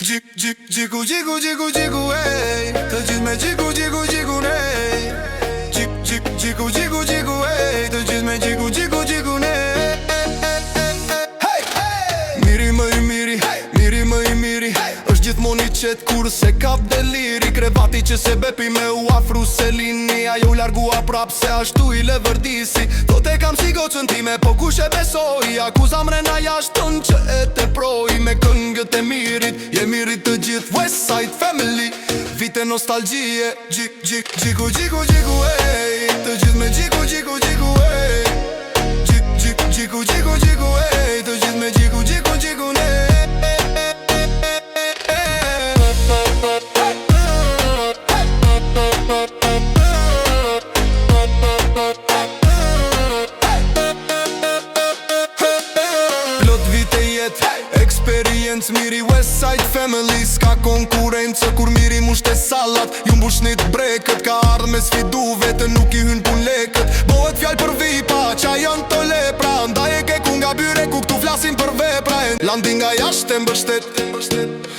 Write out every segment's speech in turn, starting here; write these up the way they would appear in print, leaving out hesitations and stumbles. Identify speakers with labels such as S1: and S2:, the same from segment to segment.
S1: Gjiku, gjiku, gjiku, gjiku, ej. Të gjithë me gjiku, gjiku, gjiku, nej. Gjiku, gjiku, gjiku, ej. Të gjithë me gjiku, gjiku, gjiku, nej. Miri më i miri, miri më i miri, është gjithmon i qetë kur se kap deliri. Krevati që se bepi me u afru se lini. Ajo u largua prap se ashtu i le vërdisi. Do te kam si gocën time, po kush e besoj. Akuza mrena jashtën që e te proj. Me këngët e mirit, je mirit të gjithë West Side Family. Vite nostalgjie, gjiku, gjiku, gjiku, ej. Të gjithë me gjiku, gjiku, gjiku, ej. Gjiku, gjiku, gjiku, ej. Të gjithë me gjiku, gjiku, gjiku, nej. Plot vite jet, experience miri West Side Family. S'ka konkurencë kur miri mushte sallat. Ju mbushnit brekët, ka ardhë me sfidu vetë, nuk i hyn pun lekët. Bohet fjall për vipa, qa janë të lepra. Ndaj e ke ku nga byre ku këtu flasin për vepra. Landi nga jashtë e mbështet,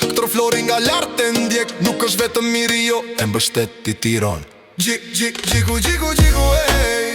S1: këtër flori nga lartë e ndjek. Nuk është vetëm miri jo, e mbështet i tiron. Gjiku, gjiku, gjiku, ej.